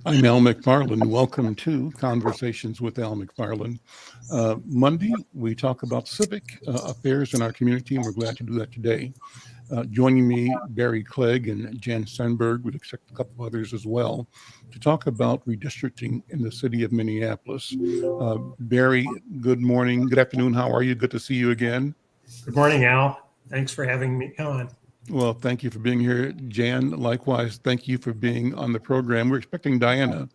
I'm Al McFarlane. Welcome to Conversations with Al McFarlane. Monday, we talk about civic affairs in our community, and we're glad to do that today. Joining me, Barry Clegg and Jan Sandberg, with a couple of others as well, to talk about redistricting in the city of Minneapolis. Barry, good morning. Good afternoon. How are you? Good to see you again. Good morning, Al. Thanks for having me on. Well, thank you for being here. Jan, likewise, thank you for being on the program. We're expecting Diana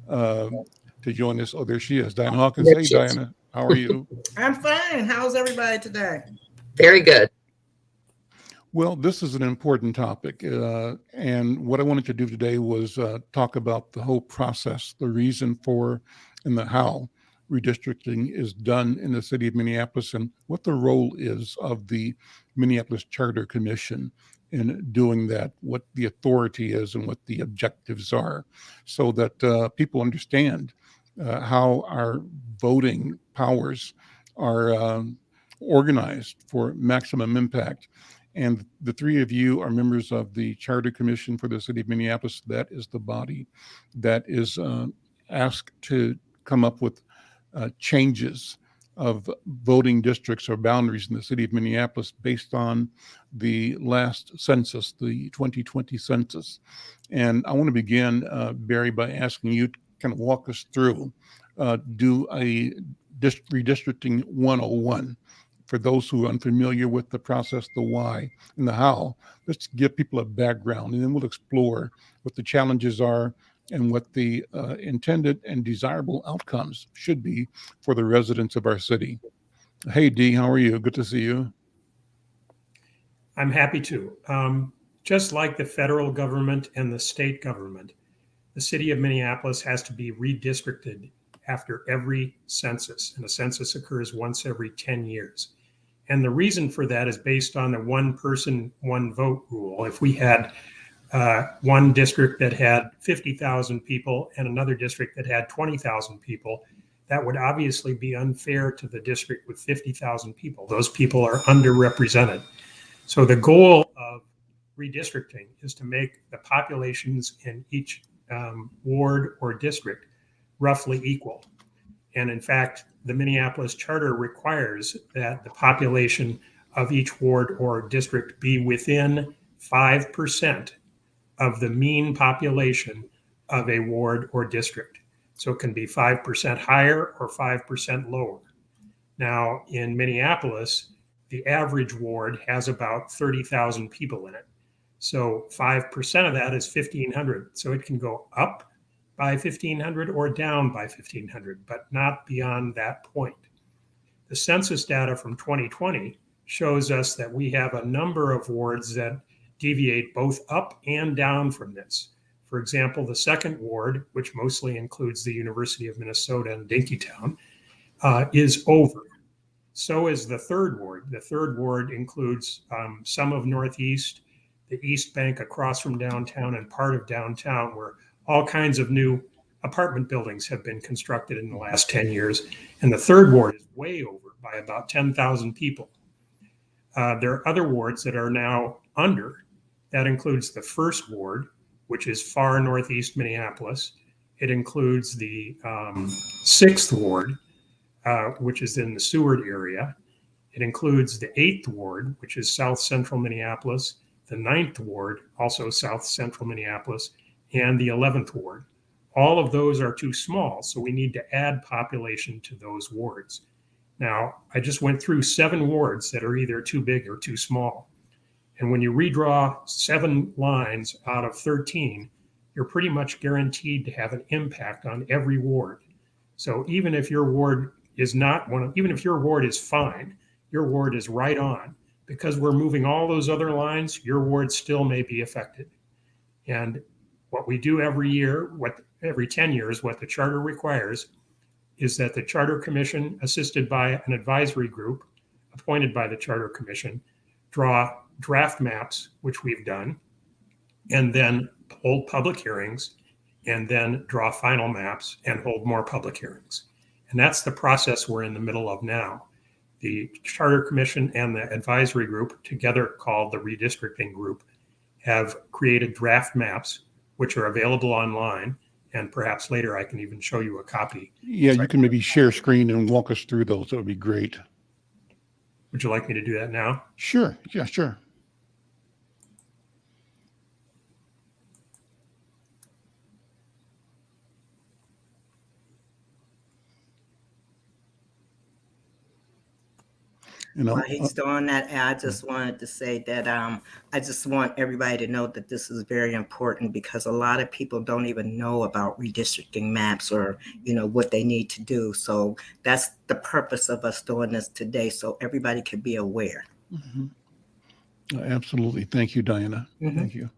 to join us. Oh, there she is. Diana Hawkins. Hey, Diana, how are you? I'm fine. How's everybody today? Very good. Well, this is an important topic. And what I wanted to do today was talk about the whole process, the reason for and the how redistricting is done in the city of Minneapolis and what the role is of the Minneapolis Charter Commission in doing that, what the authority is and what the objectives are, so that people understand how our voting powers are organized for maximum impact. And the three of you are members of the Charter Commission for the City of Minneapolis. That is the body that is asked to come up with changes of voting districts or boundaries in the city of Minneapolis based on the last census, the 2020 census. And I want to begin, Barry, by asking you to kind of walk us through, do a redistricting 101. For those who are unfamiliar with the process, the why and the how, let's give people a background, and then we'll explore what the challenges are and what the intended and desirable outcomes should be for the residents of our city. Hey, Dee, how are you? Good to see you. I'm happy to. Just like the federal government and the state government, the city of Minneapolis has to be redistricted after every census, and a census occurs once every 10 years. And the reason for that is based on the one person, one vote rule. If we had one district that had 50,000 people and another district that had 20,000 people, that would obviously be unfair to the district with 50,000 people. Those people are underrepresented. So the goal of redistricting is to make the populations in each ward or district roughly equal. And in fact, the Minneapolis Charter requires that the population of each ward or district be within 5% of the mean population of a ward or district. So it can be 5% higher or 5% lower. Now, in Minneapolis, the average ward has about 30,000 people in it. So 5% of that is 1,500. So it can go up by 1,500 or down by 1,500, but not beyond that point. The census data from 2020 shows us that we have a number of wards that deviate both up and down from this. For example, the second ward, which mostly includes the University of Minnesota and Dinkytown, is over. So is the third ward. The third ward includes some of Northeast, the East Bank across from downtown, and part of downtown, where all kinds of new apartment buildings have been constructed in the last 10 years. And the third ward is way over by about 10,000 people. There are other wards that are now under. That includes the first ward, which is far northeast Minneapolis. It includes the sixth ward, which is in the Seward area. It includes the eighth ward, which is south central Minneapolis, the ninth ward, also south central Minneapolis, and the 11th ward. All of those are too small, so we need to add population to those wards. Now, I just went through 7 wards that are either too big or too small. And when you redraw 7 lines out of 13, you're pretty much guaranteed to have an impact on every ward. So even if your ward is not even if your ward is fine, your ward is right on. Because we're moving all those other lines, your ward still may be affected. And what we do every year, every 10 years, what the charter requires is that the Charter Commission, assisted by an advisory group appointed by the Charter Commission, draw draft maps, which we've done, and then hold public hearings, and then draw final maps and hold more public hearings. And that's the process we're in the middle of now. The Charter Commission and the advisory group, together called the Redistricting Group, have created draft maps, which are available online, And perhaps later I can even show you a copy. Yeah, you can maybe share screen and walk us through those. That would be great. Would you like me to do that now? Sure. Yeah, sure. You know, While he's doing that, I just wanted to say that I just want everybody to know that this is very important because a lot of people don't even know about redistricting maps or, what they need to do. So that's the purpose of us doing this today, so everybody can be aware. absolutely. Thank you, Diana. Thank you.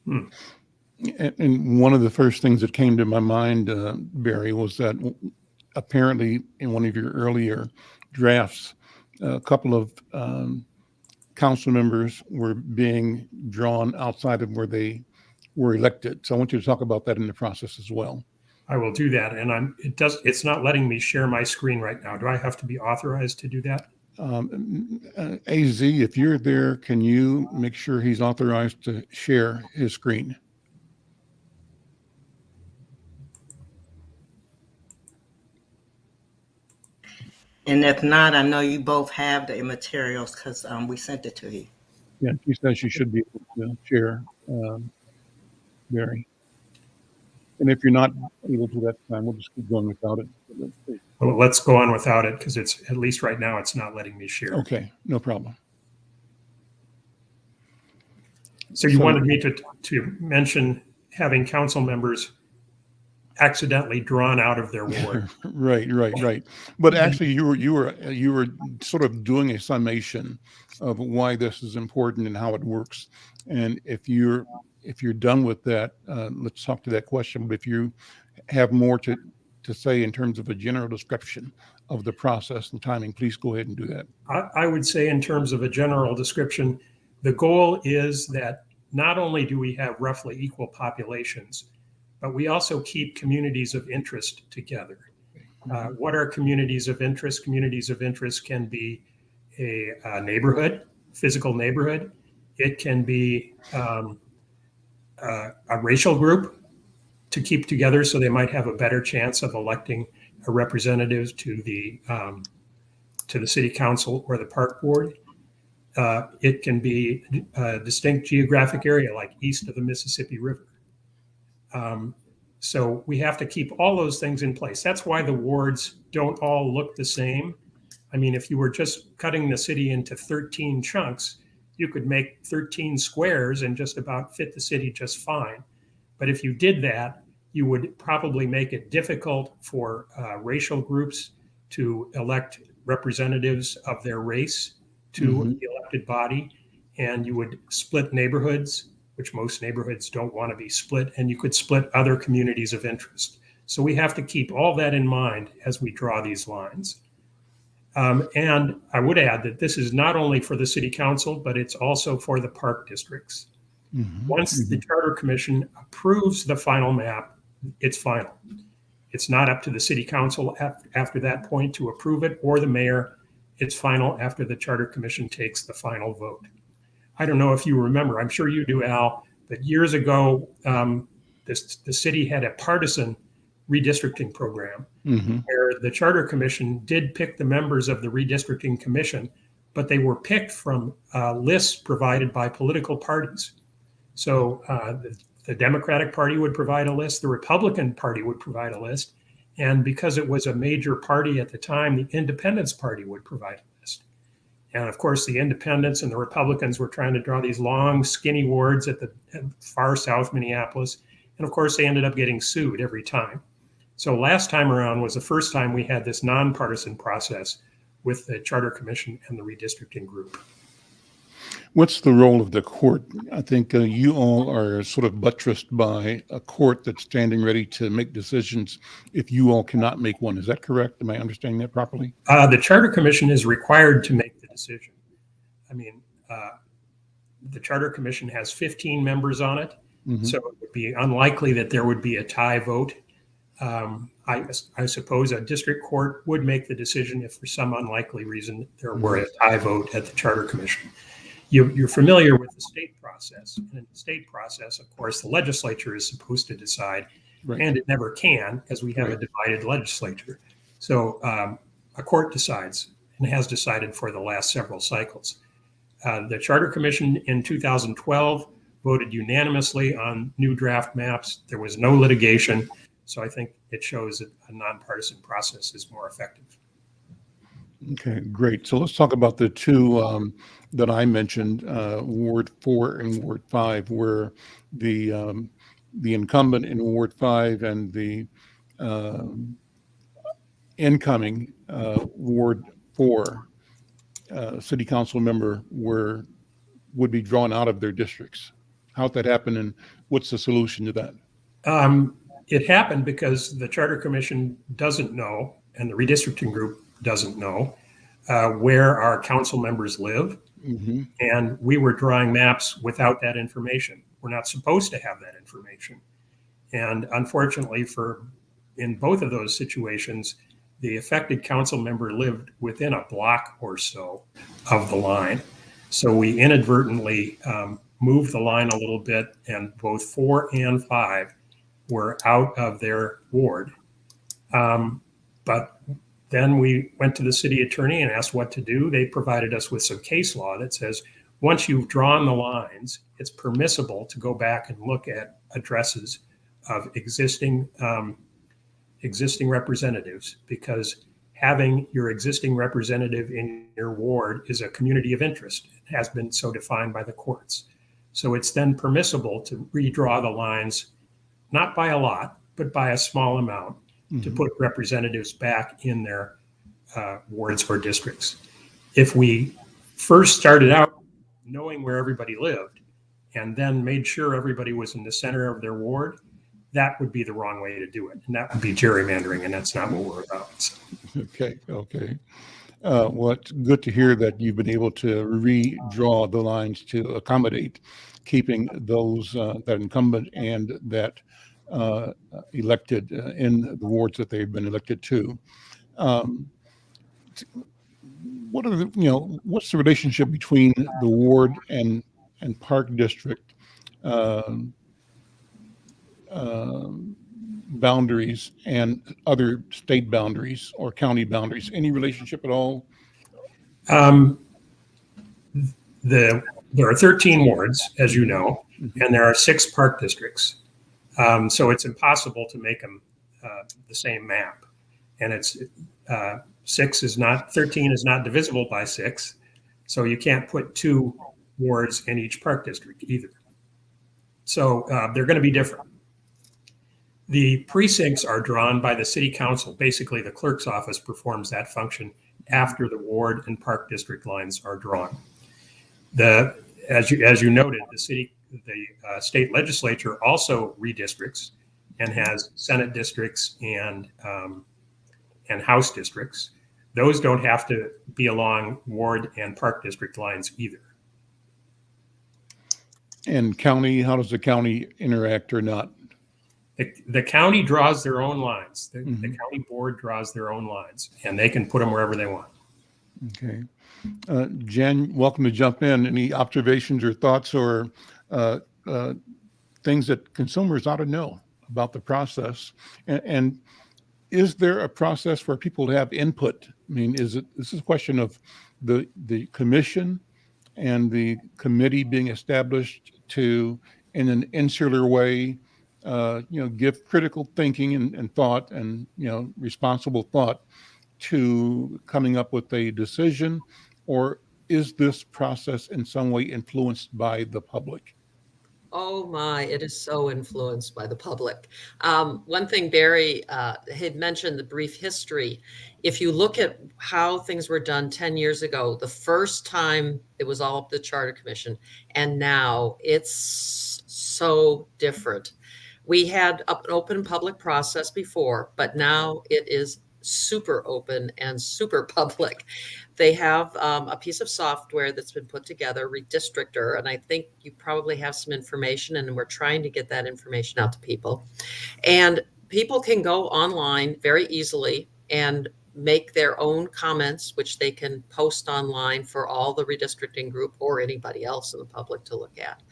And one of the first things that came to my mind, Barry, was that apparently in one of your earlier drafts, a couple of council members were being drawn outside of where they were elected. So I want you to talk about that in the process as well. I will do that. And it's not letting me share my screen right now. Do I have to be authorized to do that? AZ, if you're there, can you make sure he's authorized to share his screen? And if not, I know you both have the materials because we sent it to you. Yeah, she says she should be able to share, Barry. And if you're not able to that time, we'll just keep going without it. Well, let's go on without it because it's, at least right now, it's not letting me share. Okay, no problem. So you wanted me to mention having council members accidentally drawn out of their ward. Right. But actually, you were sort of doing a summation of why this is important and how it works. And if you're done with that, let's talk to that question. But if you have more to say in terms of a general description of the process and timing, please go ahead and do that. I would say in terms of a general description, the goal is that not only do we have roughly equal populations, but we also keep communities of interest together. What are communities of interest? Communities of interest can be a neighborhood, physical neighborhood. It can be a racial group to keep together so they might have a better chance of electing a representative to the city council or the park board. It can be a distinct geographic area like east of the Mississippi River. So we have to keep all those things in place. That's why the wards don't all look the same. I mean, if you were just cutting the city into 13 chunks, you could make 13 squares and just about fit the city just fine. But if you did that, you would probably make it difficult for racial groups to elect representatives of their race to the elected body. And you would split neighborhoods, which most neighborhoods don't want to be split, and you could split other communities of interest. So we have to keep all that in mind as we draw these lines. And I would add that this is not only for the city council, but it's also for the park districts. Once the Charter Commission approves the final map, it's final. It's not up to the city council after that point to approve it, or the mayor. It's final after the Charter Commission takes the final vote. I don't know if you remember, I'm sure you do, Al, but years ago, the city had a partisan redistricting program where the Charter Commission did pick the members of the redistricting commission, but they were picked from lists provided by political parties. So the Democratic Party would provide a list, the Republican Party would provide a list, and because it was a major party at the time, the Independence Party would provide a list. And of course, the Independents and the Republicans were trying to draw these long, skinny wards at the far south Minneapolis. And of course, they ended up getting sued every time. So last time around was the first time we had this nonpartisan process with the Charter Commission and the redistricting group. What's the role of the court? I think you all are sort of buttressed by a court that's standing ready to make decisions if you all cannot make one. Is that correct? Am I understanding that properly? The Charter Commission is required to make the decision. I mean, the Charter Commission has 15 members on it, so it would be unlikely that there would be a tie vote. I suppose a district court would make the decision if for some unlikely reason there were a tie vote at the Charter Commission. You're familiar with the state process. And in the state process, of course, the legislature is supposed to decide, Right. and it never can because we have a divided legislature. So a court decides and has decided for the last several cycles. The Charter Commission in 2012 voted unanimously on new draft maps. There was no litigation. So I think it shows that a nonpartisan process is more effective. Okay, great. So let's talk about the two that I mentioned, Ward 4 and Ward 5, where the incumbent in Ward 5 and the incoming Ward 4 city council member would be drawn out of their districts. How'd that happen, and what's the solution to that? It happened because the Charter Commission doesn't know, and the redistricting group doesn't know where our council members live. Mm-hmm. And we were drawing maps without that information. We're not supposed to have that information. And unfortunately, in both of those situations, the affected council member lived within a block or so of the line. So we inadvertently moved the line a little bit, and both 4 and 5 were out of their ward. But then we went to the city attorney and asked what to do. They provided us with some case law that says once you've drawn the lines, it's permissible to go back and look at addresses of existing representatives, because having your existing representative in your ward is a community of interest. It has been so defined by the courts. So it's then permissible to redraw the lines, not by a lot, but by a small amount, to put representatives back in their wards or districts. If we first started out knowing where everybody lived and then made sure everybody was in the center of their ward, that would be the wrong way to do it. And that would be gerrymandering, and that's not what we're about. So. Okay. Well, it's good to hear that you've been able to redraw the lines to accommodate keeping those that incumbent and that elected in the wards that they've been elected to. What are what's the relationship between the ward and park district boundaries and other state boundaries or county boundaries? Any relationship at all? There are 13 wards, as you know, and there are 6 park districts. So it's impossible to make them the same map. And it's 13 is not divisible by 6. So you can't put 2 wards in each park district either. So they're going to be different. The precincts are drawn by the city council. Basically, the clerk's office performs that function after the ward and park district lines are drawn. As you noted, the state legislature also redistricts and has Senate districts and House districts. Those don't have to be along ward and park district lines either. And county, how does the county interact or not? The county draws their own lines. The county board draws their own lines, and they can put them wherever they want. Okay. Jen, welcome to jump in. Any observations or thoughts or things that consumers ought to know about the process? And is there a process for people to have input? I mean, this is a question of the commission and the committee being established to, in an insular way, give critical thinking and thought and, responsible thought to coming up with a decision? Or is this process in some way influenced by the public? Oh my, it is so influenced by the public. One thing Barry had mentioned, the brief history. If you look at how things were done 10 years ago, the first time it was all the Charter Commission, and now it's so different. We had an open public process before, but now it is super open and super public. They have a piece of software that's been put together, Redistrictor, and I think you probably have some information, and we're trying to get that information out to people. And people can go online very easily and make their own comments, which they can post online for all the redistricting group or anybody else in the public to look at.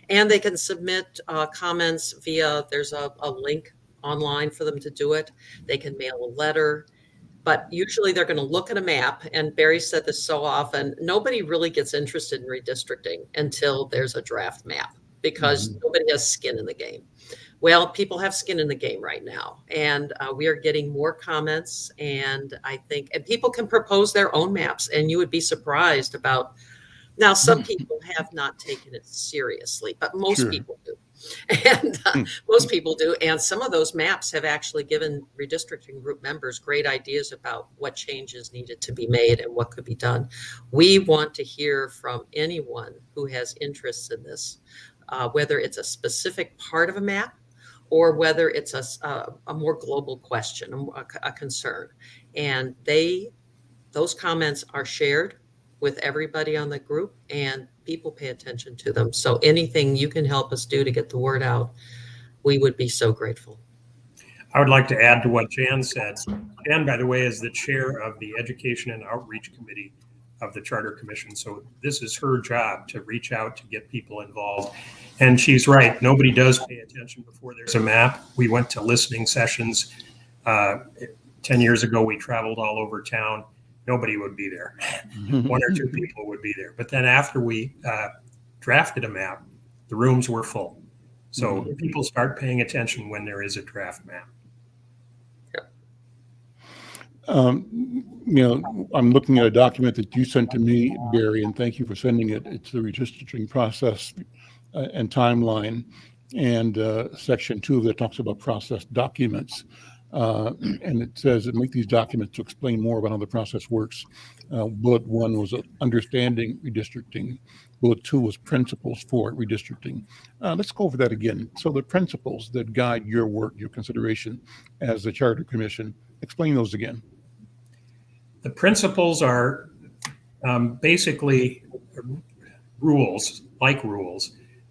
And they can submit comments via, there's a link online for them to do it. They can mail a letter, but usually they're going to look at a map. And Barry said this so often, nobody really gets interested in redistricting until there's a draft map, because nobody has skin in the game. Well, people have skin in the game right now, and we are getting more comments. And I think, and people can propose their own maps, and you would be surprised about. Now, some people have not taken it seriously, but most people do, and most people do. And some of those maps have actually given redistricting group members great ideas about what changes needed to be made and what could be done. We want to hear from anyone who has interests in this, whether it's a specific part of a map, or whether it's a more global question, a concern. And those comments are shared with everybody on the group, and people pay attention to them. So anything you can help us do to get the word out, we would be so grateful. I would like to add to what Jan said. Jan, by the way, is the chair of the Education and Outreach Committee of the Charter Commission. So this is her job, to reach out, to get people involved. And she's right. Nobody does pay attention before there's a map. We went to listening sessions. 10 years ago, we traveled all over town. Nobody would be there. One or two people would be there. But then after we drafted a map, the rooms were full. So people start paying attention when there is a draft map. I'm looking at a document that you sent to me, Barry, and thank you for sending it. It's the redistricting process and timeline, and section 2 that talks about process documents. And it says that make these documents to explain more about how the process works. Bullet 1 was understanding redistricting. Bullet 2 was principles for redistricting. Let's go over that again. So the principles that guide your work, your consideration as the Charter Commission, explain those again. The principles are basically rules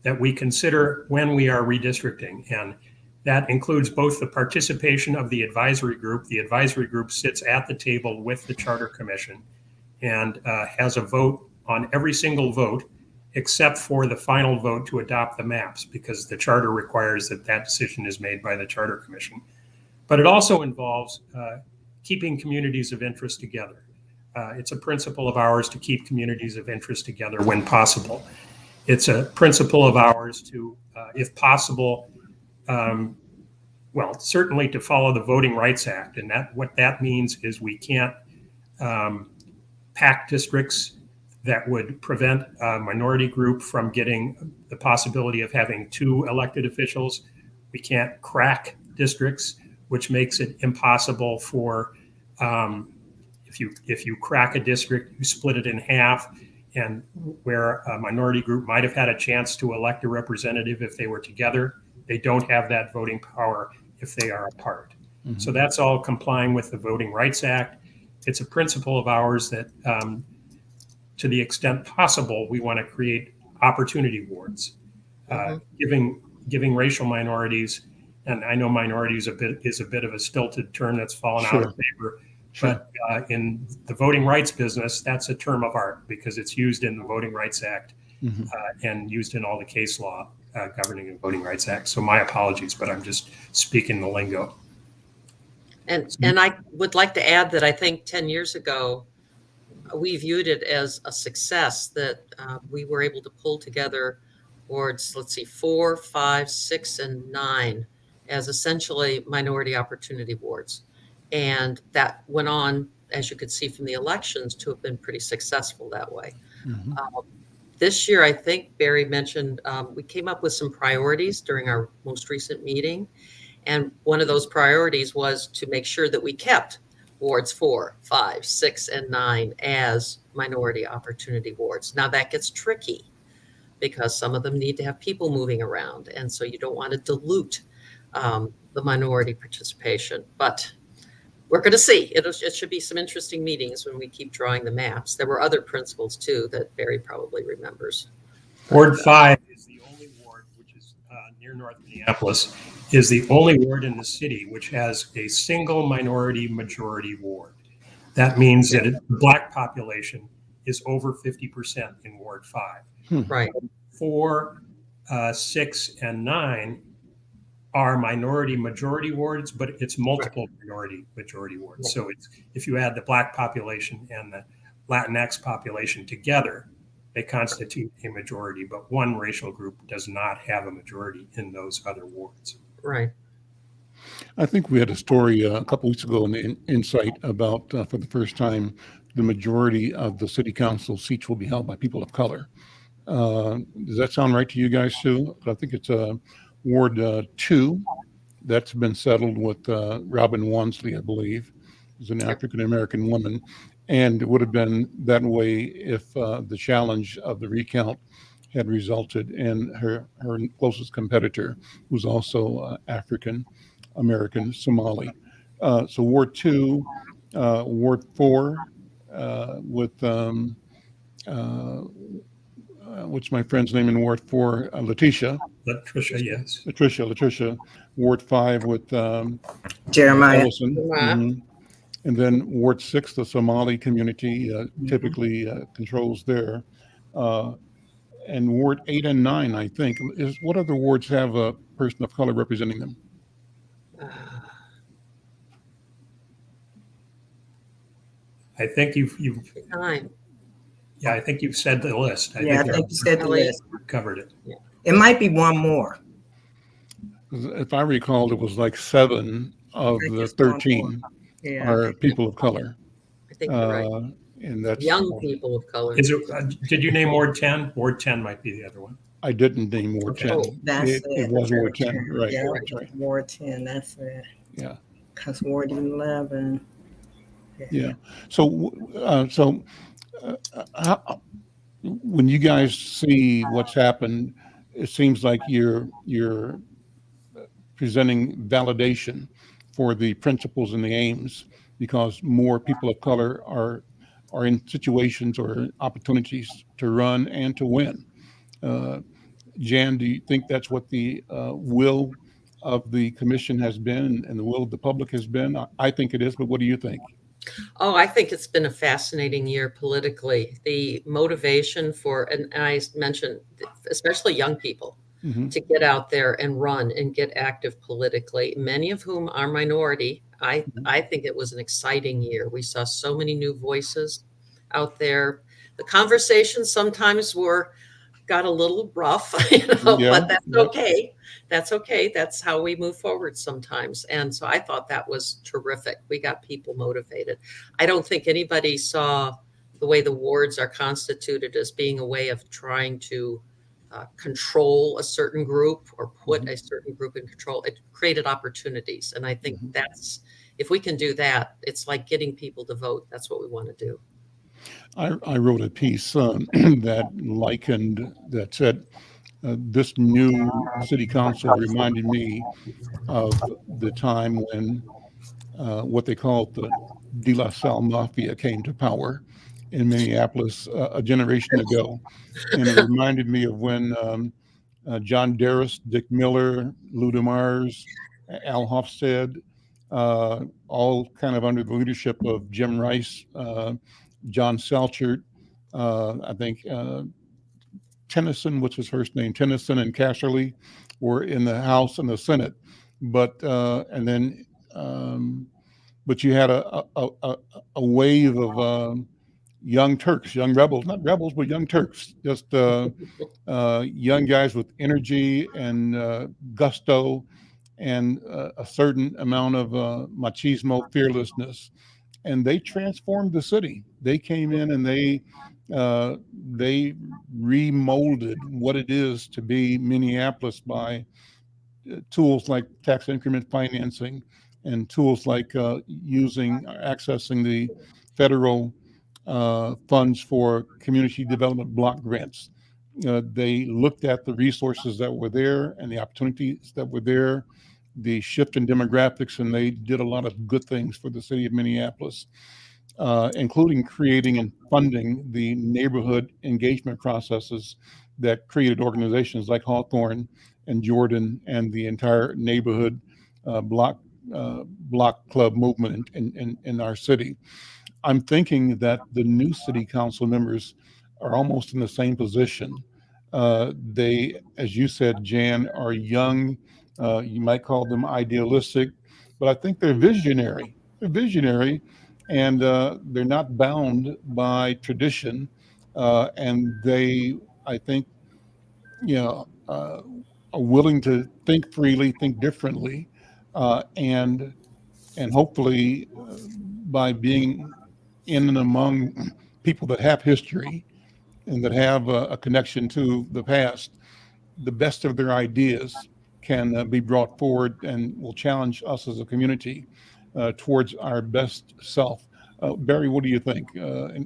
that we consider when we are redistricting. And that includes both the participation of the advisory group. The advisory group sits at the table with the Charter Commission and has a vote on every single vote, except for the final vote to adopt the maps, because the charter requires that that decision is made by the Charter Commission. But it also involves keeping communities of interest together. It's a principle of ours to keep communities of interest together when possible. It's a principle of ours to, if possible, certainly to follow the Voting Rights Act. And what that means is we can't pack districts that would prevent a minority group from getting the possibility of having 2 elected officials. We can't crack districts, which makes it impossible for, if you crack a district, you split it in half, and where a minority group might have had a chance to elect a representative if they were together, they don't have that voting power if they are apart. So that's all complying with the Voting Rights Act. It's a principle of ours that, to the extent possible, we want to create opportunity wards, giving racial minorities, and I know minorities is a bit of a stilted term that's fallen out of favor, but in the voting rights business, that's a term of art because it's used in the Voting Rights Act and used in all the case law governing the Voting Rights Act. So my apologies, but I'm just speaking the lingo. And I would like to add that I think 10 years ago, we viewed it as a success that we were able to pull together wards, 4, 5, 6, and 9 as essentially minority opportunity wards. And that went on, as you could see from the elections, to have been pretty successful that way. This year, I think Barry mentioned, we came up with some priorities during our most recent meeting. And one of those priorities was to make sure that we kept wards 4, 5, 6, and 9 as minority opportunity wards. Now that gets tricky because some of them need to have people moving around. And so you don't want to dilute the minority participation. But we're going to see. It should be some interesting meetings when we keep drawing the maps. There were other principles too that Barry probably remembers. Ward 5 is the only ward, which is near North Minneapolis, is the only ward in the city which has a single minority majority ward. That means that the Black population is over 50% in Ward 5. Right. 4, 6, and 9 are minority majority wards, but it's multiple minority majority wards. So it's, if you add the Black population and the Latinx population together, they constitute a majority, but one racial group does not have a majority in those other wards. Right. I think we had a story a couple weeks ago in the Insight about, for the first time, the majority of the city council seats will be held by people of color. Does that sound right to you guys, Sue? I think it's Ward 2. That's been settled with Robin Wansley, I believe, is an African-American woman. And it would have been that way if the challenge of the recount had resulted in her closest competitor, who's also African-American Somali. So Ward 2, Ward 4, with what's my friend's name in Ward 4? Letitia. Latricia, yes. Latricia. Ward 5 with Jeremiah. Ellison. Mm-hmm. And then Ward 6, the Somali community typically controls there. And Ward 8 and 9, I think, what other wards have a person of color representing them? I think you've 9. Yeah, I think you've said the list. I think you said the list. Covered it. Yeah. It might be one more. If I recall, it was like 7 of the 13 are people of color. I think you're right. And that's young people of color. Is it, did you name Ward 10? Ward 10 might be the other one. I didn't name Ward 10. Oh, it was Ward 10, right? Yeah, That's right. Ward 10, that's it. Yeah. Because Ward 11. Yeah. So, when you guys see what's happened, it seems like you're presenting validation for the principles and the aims, because more people of color are in situations or opportunities to run and to win. Jan, do you think that's what the will of the commission has been and the will of the public has been? I think it is, but what do you think? Oh, I think it's been a fascinating year politically. The motivation for, and I mentioned, especially young people, to get out there and run and get active politically, many of whom are minority. I think it was an exciting year. We saw so many new voices out there. The conversations sometimes got a little rough, but that's okay. That's okay. That's how we move forward sometimes. And so I thought that was terrific. We got people motivated. I don't think anybody saw the way the wards are constituted as being a way of trying to control a certain group or put a certain group in control. It created opportunities. And I think that's, if we can do that, it's like getting people to vote. That's what we want to do. I wrote a piece that said this new city council reminded me of the time when what they called the De La Salle Mafia came to power in Minneapolis a generation ago. And it reminded me of when John Darris, Dick Miller, Lou DeMars, Al Hofstede, all kind of under the leadership of Jim Rice, John Selchert, I think Tennyson, what's his first name? Tennyson and Casserly were in the House and the Senate, but you had a wave of young Turks, young rebels, not rebels, but young Turks, just young guys with energy and gusto and a certain amount of machismo, fearlessness. And they transformed the city. They came in and they remolded what it is to be Minneapolis by tools like tax increment financing and tools like accessing the federal funds for community development block grants. They looked at the resources that were there and the opportunities that were there, the shift in demographics, and they did a lot of good things for the city of Minneapolis, including creating and funding the neighborhood engagement processes that created organizations like Hawthorne and Jordan and the entire neighborhood block club movement in our city. I'm thinking that the new city council members are almost in the same position. They, as you said, Jan, are young. You might call them idealistic, but I think they're visionary. They're visionary, and they're not bound by tradition. And they, I think, you know, are willing to think freely, think differently, and hopefully by being in and among people that have history and that have a connection to the past, the best of their ideas can be brought forward and will challenge us as a community towards our best self. Barry, what do you think?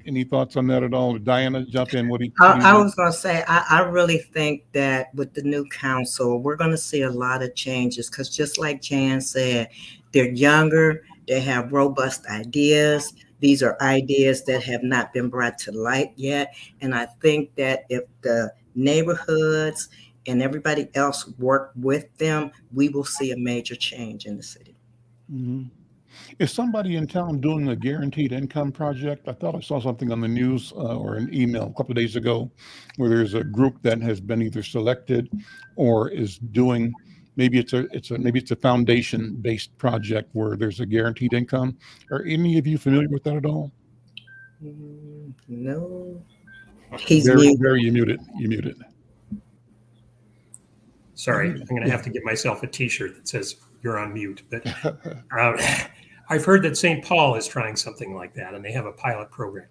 Any thoughts on that at all? Diana, jump in. What do you I think? was going to say, I really think that with the new council, we're going to see a lot of changes because just like Jan said, they're younger, they have robust ideas. These are ideas that have not been brought to light yet. And I think that if the neighborhoods and everybody else work with them, we will see a major change in the city. Mhm. Is somebody in town doing a guaranteed income project? I thought I saw something on the news or an email a couple of days ago where there's a group that has been either selected or is doing, maybe it's a foundation based project where there's a guaranteed income. Are any of you familiar with that at all? No, he's mute. Barry, you muted. You muted. Sorry, I'm going to Yeah. have to get myself a T-shirt that says "You're on mute." But I've heard that St. Paul is trying something like that, and they have a pilot program.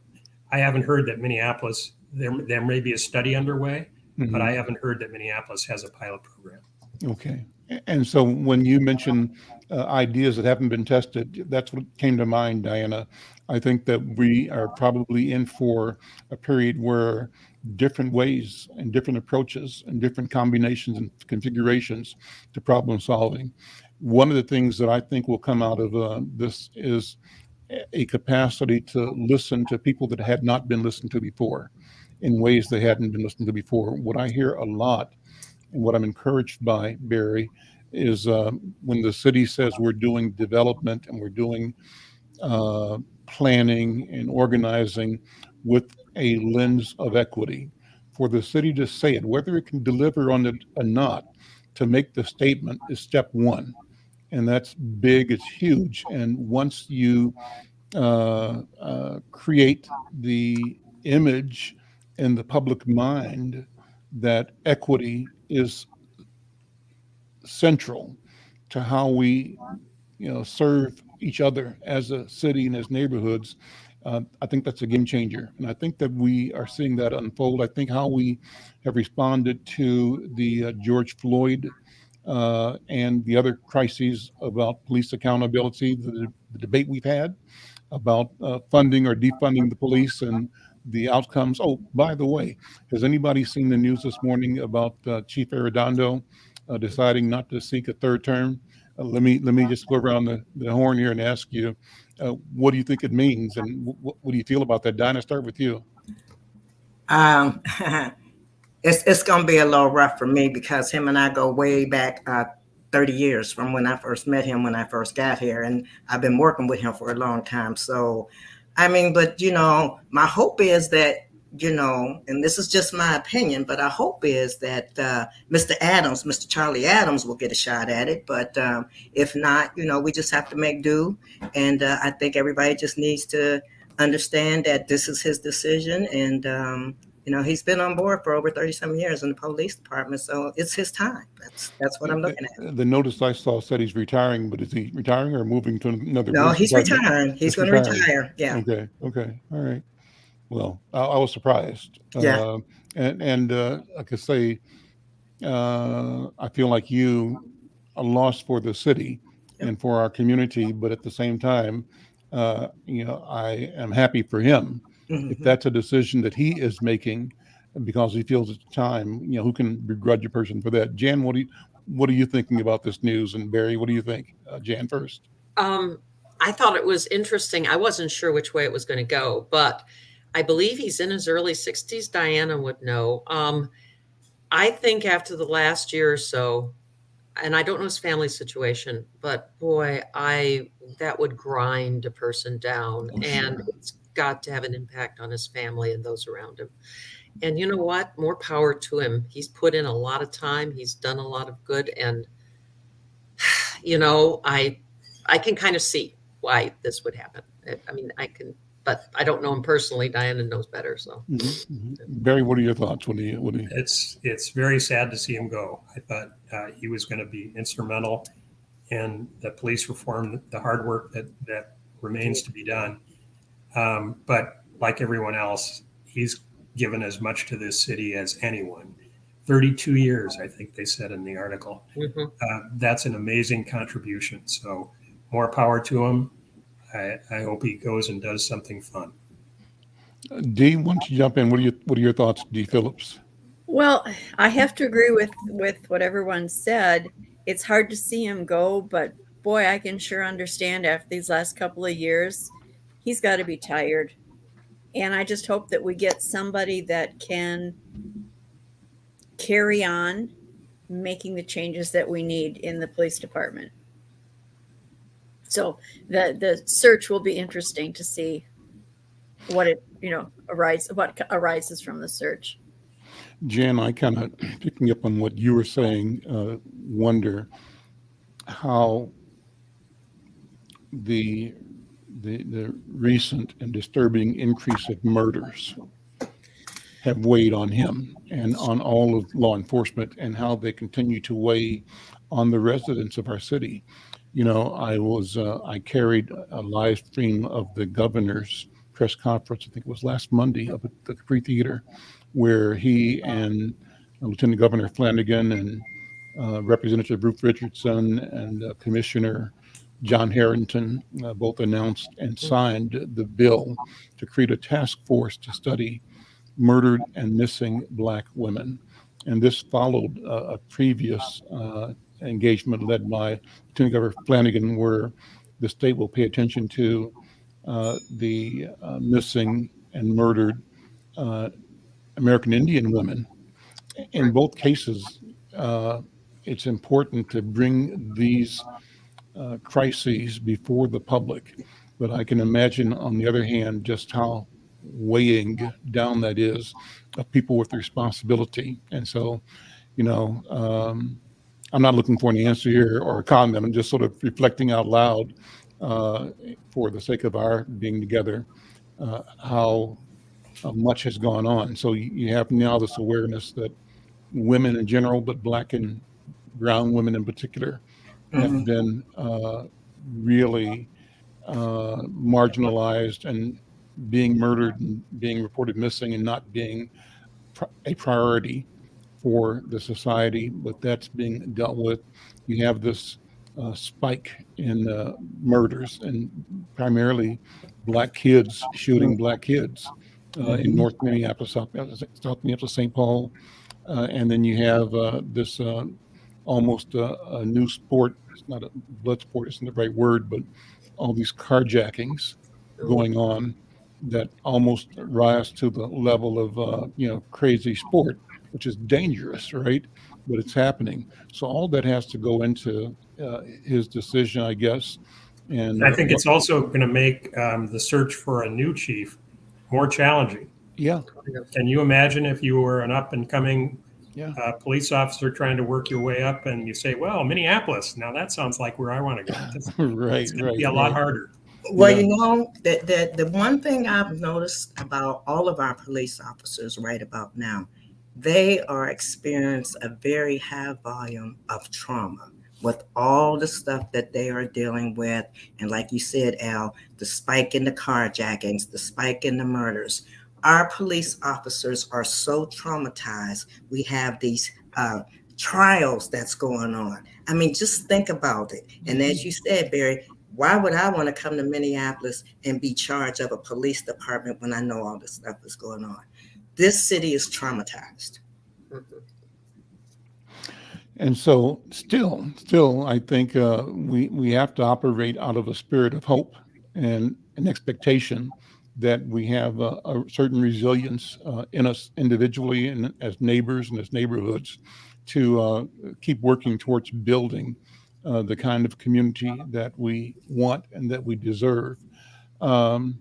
I haven't heard that Minneapolis. There may be a study underway, but I haven't heard that Minneapolis has a pilot program. Okay. And so when you mention ideas that haven't been tested, that's what came to mind, Diana. I think that we are probably in for a period where different ways and different approaches and different combinations and configurations to problem solving. One of the things that I think will come out of this is a capacity to listen to people that had not been listened to before in ways they hadn't been listened to before. What I hear a lot and what I'm encouraged by, Barry, is when the city says we're doing development and we're doing planning and organizing with a lens of equity, for the city to say it, whether it can deliver on it or not, to make the statement is step one. And that's big, it's huge. And once you create the image in the public mind that equity is central to how we, serve each other as a city and as neighborhoods. I think that's a game changer, and I think that we are seeing that unfold. I think how we have responded to the George Floyd and the other crises about police accountability, the debate we've had about funding or defunding the police and the outcomes. Oh, by the way, has anybody seen the news this morning about Chief Arredondo deciding not to seek a third term? Let me just go around the horn here and ask you, what do you think it means, and what do you feel about that? Dinah, start with you. Um, it's going to be a little rough for me because him and I go way back 30 years from when I first met him when I first got here, and I've been working with him for a long time. So, I mean, but my hope is that and this is just my opinion, but our hope is that Mr. Charlie Adams will get a shot at it. But if not, we just have to make do. And I think everybody just needs to understand that this is his decision. And, he's been on board for over 30-some years in the police department. So it's his time. That's what I'm looking at. The notice I saw said he's retiring, but is he retiring or moving to another? No, he's department? retiring. He's Just going to retiring. retire. Yeah. Okay. All right. Well, I was surprised. Yeah. And like I say, I feel like you a loss for the city and for our community, but at the same time, I am happy for him. If that's a decision that he is making because he feels it's time, who can begrudge a person for that? Jan, what are you thinking about this news? And Barry, what do you think? Jan first. I thought it was interesting. I wasn't sure which way it was going to go, but I believe he's in his early 60s. Diana would know. I think after the last year or so, and I don't know his family situation, but boy, that would grind a person down, Oh, and sure. it's got to have an impact on his family and those around him. And you know what? More power to him. He's put in a lot of time. He's done a lot of good, and I can kind of see why this would happen. I mean, I can, but I don't know him personally. Diana knows better, so. Barry, what are your thoughts? What do you? It's very sad to see him go. I thought he was going to be instrumental in the police reform, the hard work that remains to be done. But like everyone else, he's given as much to this city as anyone. 32 years, I think they said in the article. Mhm. That's an amazing contribution. So more power to him. I hope he goes and does something fun. Dee, why don't you jump in? What are your thoughts, Dee Phillips? Well, I have to agree with what everyone said. It's hard to see him go, but boy, I can sure understand after these last couple of years, he's got to be tired. And I just hope that we get somebody that can carry on making the changes that we need in the police department. So the search will be interesting to see what arises from the search. Jan, I kind of picking up on what you were saying, wonder how the recent and disturbing increase of murders have weighed on him and on all of law enforcement, and how they continue to weigh on the residents of our city. I carried a live stream of the governor's press conference, I think it was last Monday, up at the Capri Theater, where he and Lieutenant Governor Flanagan and Representative Ruth Richardson and Commissioner John Harrington both announced and signed the bill to create a task force to study murdered and missing Black women. And this followed a previous engagement led by Lieutenant Governor Flanagan, where the state will pay attention to the missing and murdered American Indian women. In both cases, it's important to bring these crises before the public. But I can imagine, on the other hand, just how weighing down that is of people with responsibility. And so, I'm not looking for an answer here or a comment. I'm just sort of reflecting out loud for the sake of our being together, how much has gone on. So you have now this awareness that women in general, but Black and brown women in particular, have been really marginalized and being murdered and being reported missing and not being a priority for the society, but that's being dealt with. You have this spike in murders, and primarily Black kids shooting Black kids in North Minneapolis, South Minneapolis, St. Paul. And then you have this almost a new sport. It's not a blood sport, isn't the right word, but all these carjackings going on that almost rise to the level of crazy sport, which is dangerous, right? But it's happening. So all that has to go into his decision, I guess. And I think it's also going to make the search for a new chief more challenging. Yeah. Can you imagine if you were an up and coming Yeah. police officer trying to work your way up, and you say, "Well, Minneapolis, now that sounds like where I want to go." Right. It's going to be a lot harder. Well, Yeah. the one thing I've noticed about all of our police officers right about now, they are experiencing a very high volume of trauma with all the stuff that they are dealing with. And like you said, Al, the spike in the carjackings, the spike in the murders. Our police officers are so traumatized. We have these trials that's going on. I mean, just think about it. And as you said, Barry, why would I want to come to Minneapolis and be charged of a police department when I know all this stuff is going on? This city is traumatized. And so still, I think we have to operate out of a spirit of hope and an expectation that we have a certain resilience in us individually and as neighbors and as neighborhoods to keep working towards building the kind of community that we want and that we deserve. Um,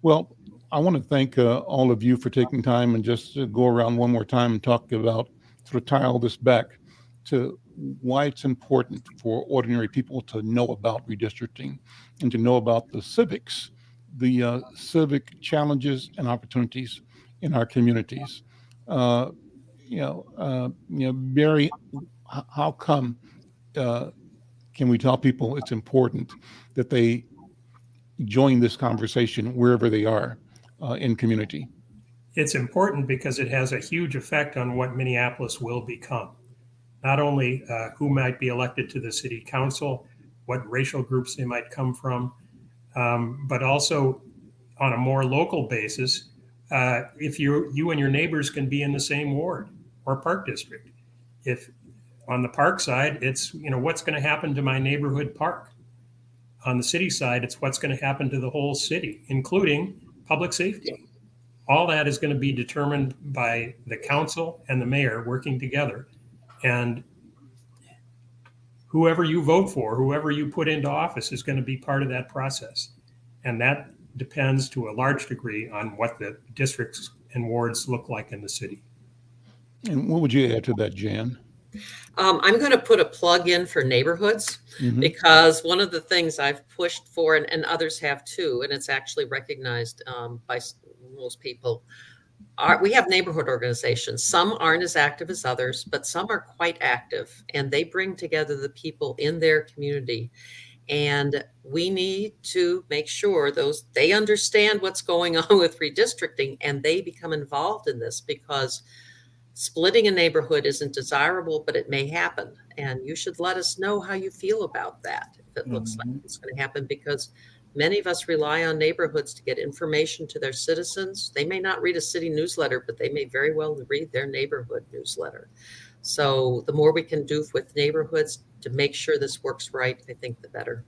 well, I want to thank all of you for taking time and just go around one more time and talk about, sort of tie all this back to why it's important for ordinary people to know about redistricting and to know about the civics, the civic challenges and opportunities in our communities. Uh, Barry, how come can we tell people it's important that they join this conversation wherever they are in community? It's important because it has a huge effect on what Minneapolis will become. Not only who might be elected to the city council, what racial groups they might come from, but also on a more local basis, if you and your neighbors can be in the same ward or park district. If on the park side, it's what's going to happen to my neighborhood park. On the city side, it's what's going to happen to the whole city, including public safety. All that is going to be determined by the council and the mayor working together. And whoever you vote for, whoever you put into office is going to be part of that process. And that depends to a large degree on what the districts and wards look like in the city. And what would you add to that, Jan? I'm going to put a plug in for neighborhoods because one of the things I've pushed for, and others have too, and it's actually recognized by most people, we have neighborhood organizations. Some aren't as active as others, but some are quite active, and they bring together the people in their community. And we need to make sure they understand what's going on with redistricting and they become involved in this, because splitting a neighborhood isn't desirable, but it may happen. And you should let us know how you feel about that if it looks like it's going to happen, because many of us rely on neighborhoods to get information to their citizens. They may not read a city newsletter, but they may very well read their neighborhood newsletter. So the more we can do with neighborhoods to make sure this works right, I think the better.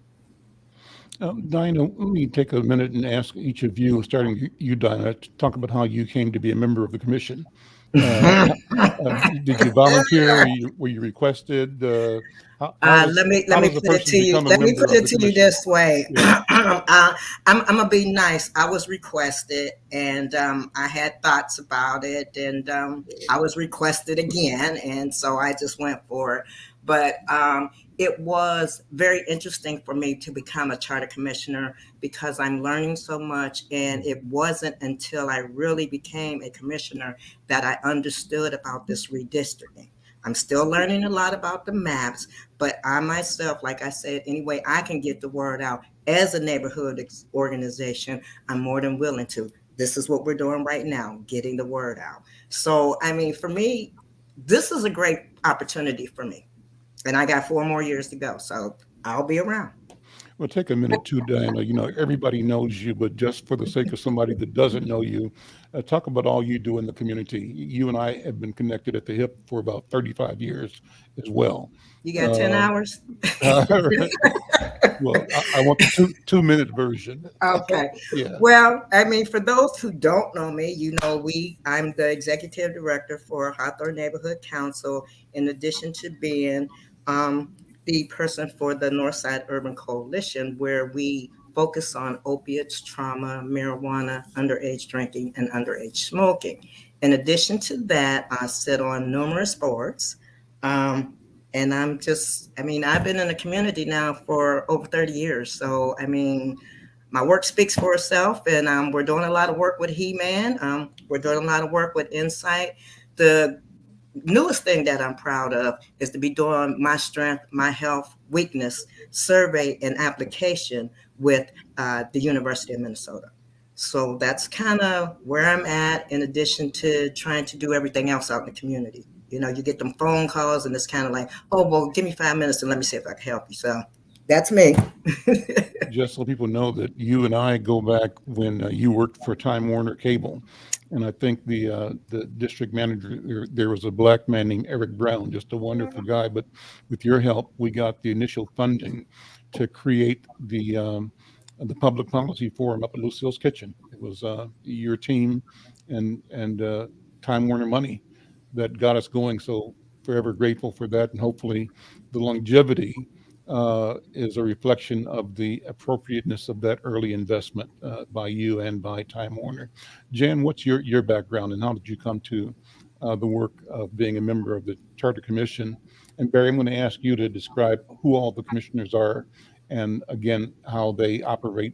Dinah, let me take a minute and ask each of you, starting you, Dinah, to talk about how you came to be a member of the commission. Did you volunteer? Were you requested? Let me put it to you. Let me put it to you this way. Yeah. I'm gonna be nice. I was requested, and I had thoughts about it, and I was requested again, and so I just went for it. But it was very interesting for me to become a charter commissioner because I'm learning so much. And it wasn't until I really became a commissioner that I understood about this redistricting. I'm still learning a lot about the maps, but I myself, like I said, any way I can get the word out as a neighborhood organization, I'm more than willing to. This is what we're doing right now, getting the word out. So, I mean, for me, this is a great opportunity for me. And I got 4 more years to go, so I'll be around. Well, take a minute too, Diana. Everybody knows you, but just for the sake of somebody that doesn't know you, talk about all you do in the community. You and I have been connected at the hip for about 35 years as well. You got 10 hours? Well, I want the 2-minute version. Okay. Yeah. Well, I mean, for those who don't know me, I'm the executive director for Hawthorne Neighborhood Council, in addition to being the person for the Northside Urban Coalition, where we focus on opiates, trauma, marijuana, underage drinking, and underage smoking. In addition to that, I sit on numerous boards. And I've been in the community now for over 30 years. So, I mean, my work speaks for itself, and we're doing a lot of work with He-Man. We're doing a lot of work with Insight. The newest thing that I'm proud of is to be doing my strength, my health, weakness survey and application with the University of Minnesota. So that's kind of where I'm at, in addition to trying to do everything else out in the community. You get them phone calls and it's kind of like, oh, well, give me 5 minutes and let me see if I can help you. So that's me. Just so people know that you and I go back when you worked for Time Warner Cable. And I think the district manager, there was a black man named Eric Brown, just a wonderful guy. But with your help, we got the initial funding to create the public policy forum up at Lucille's Kitchen. It was your team and Time Warner money that got us going. So forever grateful for that. And hopefully the longevity is a reflection of the appropriateness of that early investment by you and by Time Warner. Jan, what's your background and how did you come to the work of being a member of the Charter Commission? And Barry, I'm going to ask you to describe who all the commissioners are and again, how they operate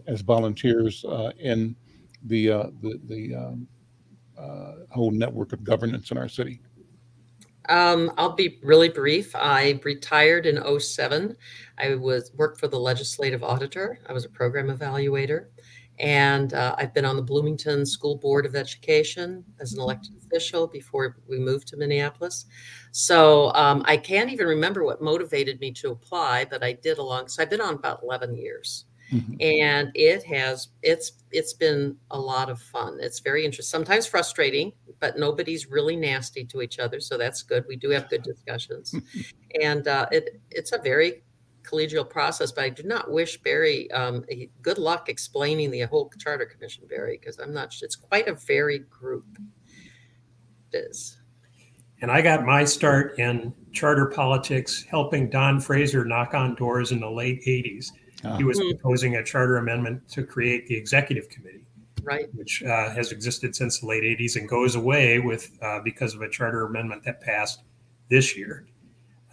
as volunteers in the whole network of governance in our city. I'll be really brief. I retired in '07. I worked for the legislative auditor. I was a program evaluator. And I've been on the Bloomington School Board of Education as an elected official before we moved to Minneapolis. So I can't even remember what motivated me to apply, but I did so I've been on about 11 years. Mm-hmm. And it's been a lot of fun. It's very interesting, sometimes frustrating, but nobody's really nasty to each other, so that's good. We do have good discussions, and it's a very collegial process. But I do not wish Barry good luck explaining the whole Charter Commission, Barry, because I'm not. It's quite a varied group. It is. And I got my start in charter politics, helping Don Fraser knock on doors in the late '80s. He was proposing a charter amendment to create the executive committee, right, which has existed since the late '80s and goes away because of a charter amendment that passed this year.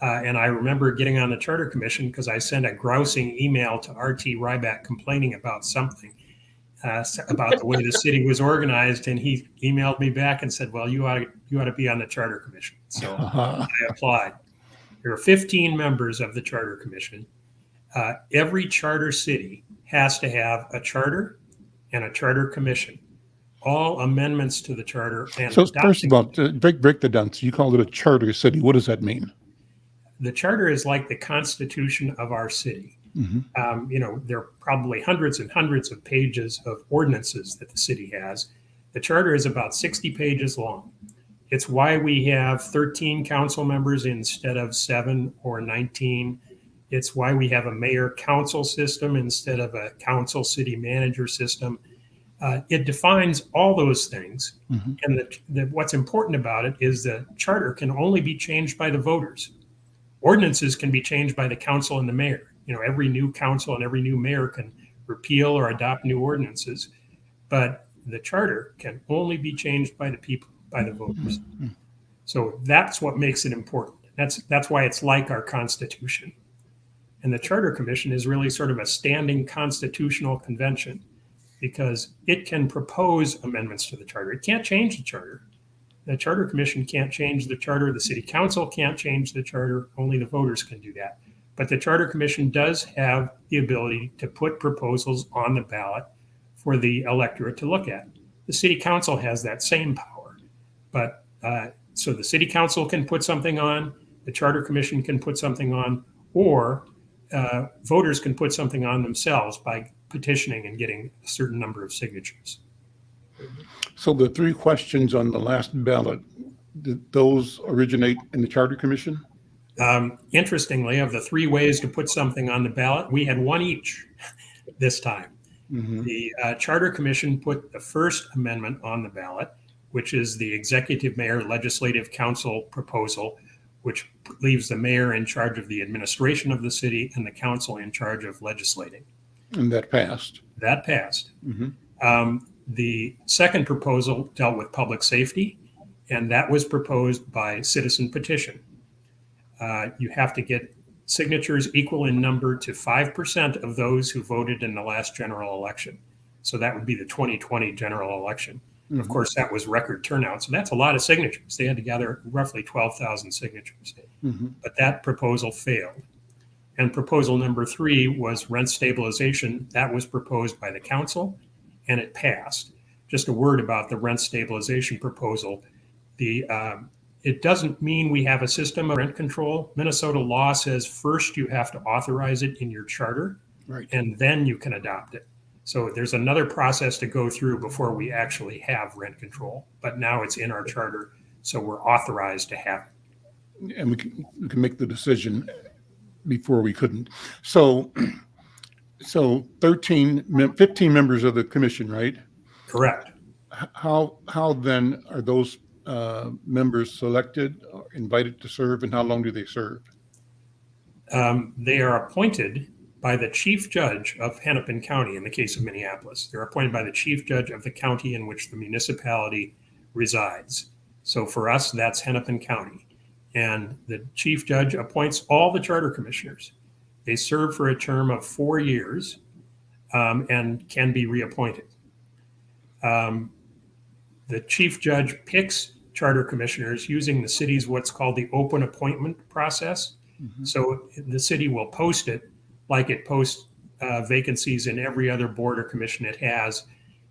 And I remember getting on the Charter Commission because I sent a grousing email to R.T. Ryback complaining about something, about the way the city was organized. And he emailed me back and said, well, you ought to be on the Charter Commission. So I applied. There are 15 members of the Charter Commission. Every charter city has to have a charter and a charter commission. All amendments to the charter. And so first of all, break that down. So you called it a charter city. What does that mean? The charter is like the constitution of our city. Mm-hmm. There are probably hundreds and hundreds of pages of ordinances that the city has. The charter is about 60 pages long. It's why we have 13 council members instead of 7 or 19. It's why we have a mayor-council system instead of a council-city manager system. It defines all those things. Mm-hmm. And what's important about it is the charter can only be changed by the voters. Ordinances can be changed by the council and the mayor. Every new council and every new mayor can repeal or adopt new ordinances. But the charter can only be changed by the people, by the voters. Mm-hmm. So that's what makes it important. That's why it's like our Constitution. And the Charter Commission is really sort of a standing constitutional convention because it can propose amendments to the charter. It can't change the charter. The Charter Commission can't change the charter. The City Council can't change the charter. Only the voters can do that. But the Charter Commission does have the ability to put proposals on the ballot for the electorate to look at. The City Council has that same power. But so the City Council can put something on, the Charter Commission can put something on, or voters can put something on themselves by petitioning and getting a certain number of signatures. So the 3 questions on the last ballot, did those originate in the Charter Commission? Interestingly, of the 3 ways to put something on the ballot, we had 1 each this time. Mm-hmm. The Charter Commission put the first amendment on the ballot, which is the Executive Mayor Legislative Council proposal, which leaves the mayor in charge of the administration of the city and the council in charge of legislating. And that passed. That passed. Mm-hmm. The second proposal dealt with public safety, and that was proposed by citizen petition. You have to get signatures equal in number to 5% of those who voted in the last general election. So that would be the 2020 general election. Mm-hmm. Of course, that was record turnout. So that's a lot of signatures. They had to gather roughly 12,000 signatures. Mm-hmm. But that proposal failed. And proposal number 3 was rent stabilization. That was proposed by the council, and it passed. Just a word about the rent stabilization proposal. It doesn't mean we have a system of rent control. Minnesota law says first you have to authorize it in your charter, right, and then you can adopt it. So there's another process to go through before we actually have rent control. But now it's in our charter, so we're authorized to have it. And we can make the decision before we couldn't. So 15 members of the commission, right? Correct. How then are those members selected, or invited to serve, and how long do they serve? They are appointed by the chief judge of Hennepin County in the case of Minneapolis. They're appointed by the chief judge of the county in which the municipality resides. So for us, that's Hennepin County. And the chief judge appoints all the charter commissioners. They serve for a term of 4 years and can be reappointed. The chief judge picks charter commissioners using the city's what's called the open appointment process. Mhm. So the city will post it like it posts vacancies in every other board or commission it has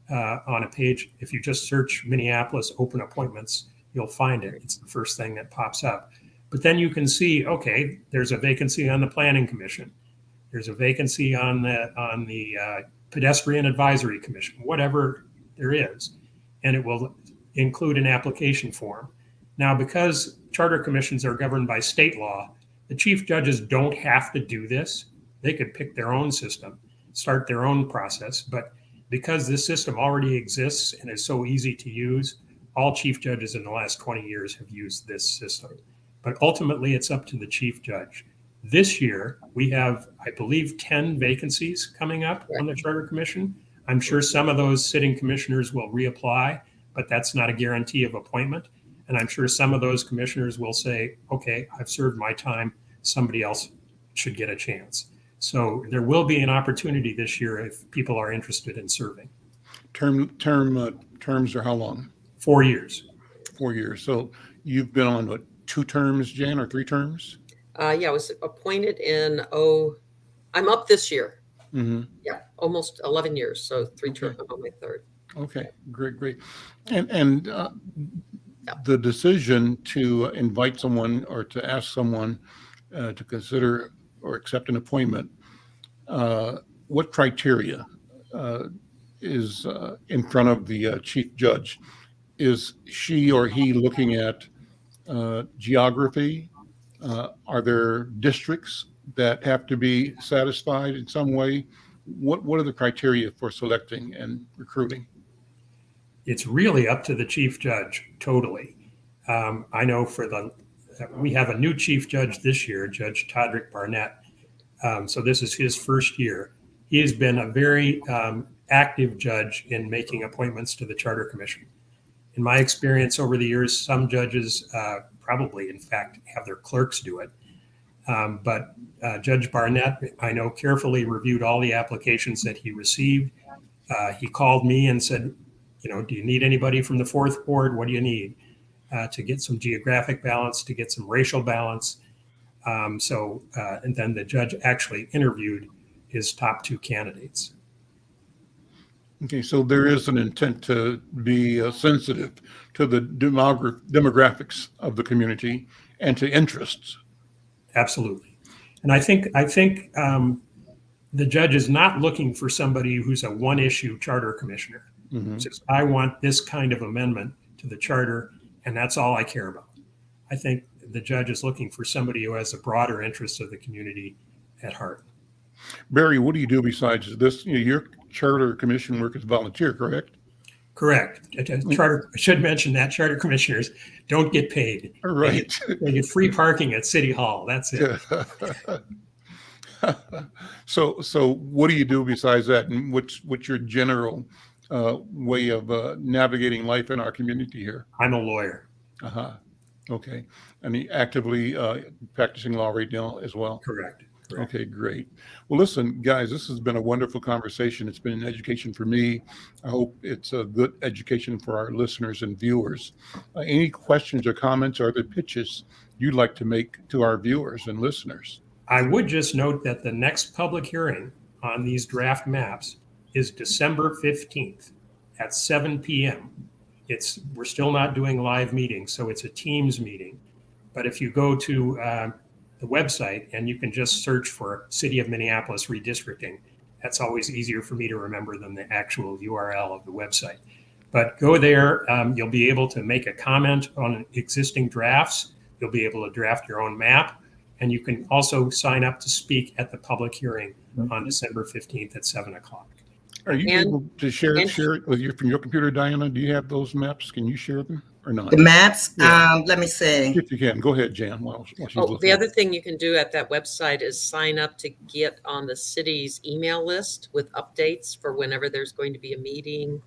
on a page. If you just search Minneapolis open appointments, you'll find it. It's the first thing that pops up. But then you can see, okay, there's a vacancy on the Planning Commission. There's a vacancy on the Pedestrian Advisory Commission, whatever there is. And it will include an application form. Now, because charter commissions are governed by state law, the chief judges don't have to do this. They could pick their own system, start their own process. But because this system already exists and is so easy to use, all chief judges in the last 20 years have used this system. But ultimately, it's up to the chief judge. This year, we have, I believe, 10 vacancies coming up on the Charter Commission. I'm sure some of those sitting commissioners will reapply, but that's not a guarantee of appointment. And I'm sure some of those commissioners will say, okay, I've served my time. Somebody else should get a chance. So there will be an opportunity this year if people are interested in serving. Terms are how long? 4 years. 4 years. So you've been on what, 2 terms, Jan, or 3 terms? Yeah, I was appointed in, I'm up this year. Mm-hmm. Yeah, almost 11 years. So 3 Okay. terms, I'm on my 3rd. Okay, great. And the decision to invite someone or to ask someone to consider or accept an appointment, what criteria is in front of the chief judge? Is she or he looking at geography? Are there districts that have to be satisfied in some way? What are the criteria for selecting and recruiting? It's really up to the chief judge, totally. I know we have a new chief judge this year, Judge Todrick Barnett. So this is his first year. He has been a very active judge in making appointments to the Charter Commission. In my experience over the years, some judges probably, in fact, have their clerks do it. But Judge Barnett, I know, carefully reviewed all the applications that he received. He called me and said, do you need anybody from the 4th Ward? What do you need to get some geographic balance, to get some racial balance? And then the judge actually interviewed his top 2 candidates. Okay, so there is an intent to be sensitive to the demographics of the community and to interests. Absolutely. And I think the judge is not looking for somebody who's a one-issue charter commissioner. Mm-hmm. Says, I want this kind of amendment to the charter, and that's all I care about. I think the judge is looking for somebody who has the broader interests of the community at heart. Barry, what do you do besides this? Your charter commission work is volunteer, correct? Correct. I should mention that charter commissioners don't get paid. Right. They get free parking at City Hall. That's it. So what do you do besides that? And what's your general way of navigating life in our community here? I'm a lawyer. Uh-huh. Okay. And you actively practicing law right now as well? Correct. Okay, great. Well, listen, guys, this has been a wonderful conversation. It's been an education for me. I hope it's a good education for our listeners and viewers. Any questions or comments or other pitches you'd like to make to our viewers and listeners? I would just note that the next public hearing on these draft maps is December 15th at 7 p.m. We're still not doing live meetings, so it's a Teams meeting. But if you go to the website and you can just search for City of Minneapolis Redistricting, that's always easier for me to remember than the actual URL of the website. But go there, you'll be able to make a comment on existing drafts. You'll be able to draft your own map. And you can also sign up to speak at the public hearing on December 15th at 7 o'clock. Are you And- able to share and- it with from your computer, Diana? Do you have those maps? Can you share them or not? The maps, Yeah. let me see. If you can, go ahead, Jan, while she's Oh, looking. the other thing you can do at that website is sign up to get on the city's email list with updates for whenever there's going to be a meeting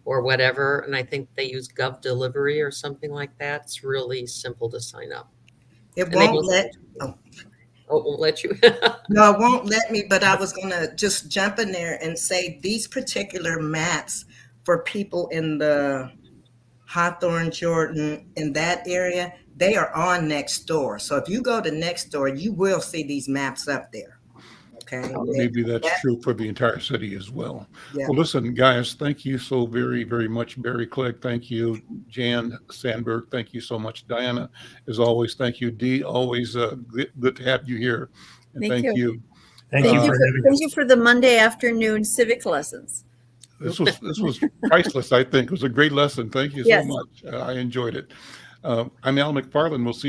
or whatever. And I think they use Gov Delivery or something like that. It's really simple to sign up. It And they won't both- let, Oh, it won't let you. no, it won't let me, but I was gonna just jump in there and say these particular maps for people in the Hawthorne, Jordan, in that area, they are on Nextdoor. So if you go to Nextdoor, you will see these maps up there. Okay. Maybe that's true for the entire city as well. Yeah. Well, listen, guys, thank you so very, very much. Barry Clegg, thank you. Jan Sandberg, thank you so much. Diana, as always, thank you. Dee, always good to have you here. And Thank thank you. you. Thank you Thank you, for for, having thank us. you for the Monday afternoon civic lessons. This was priceless, I think. It was a great lesson. Thank you so Yes. much. I enjoyed it. I'm Al McFarlane. We'll see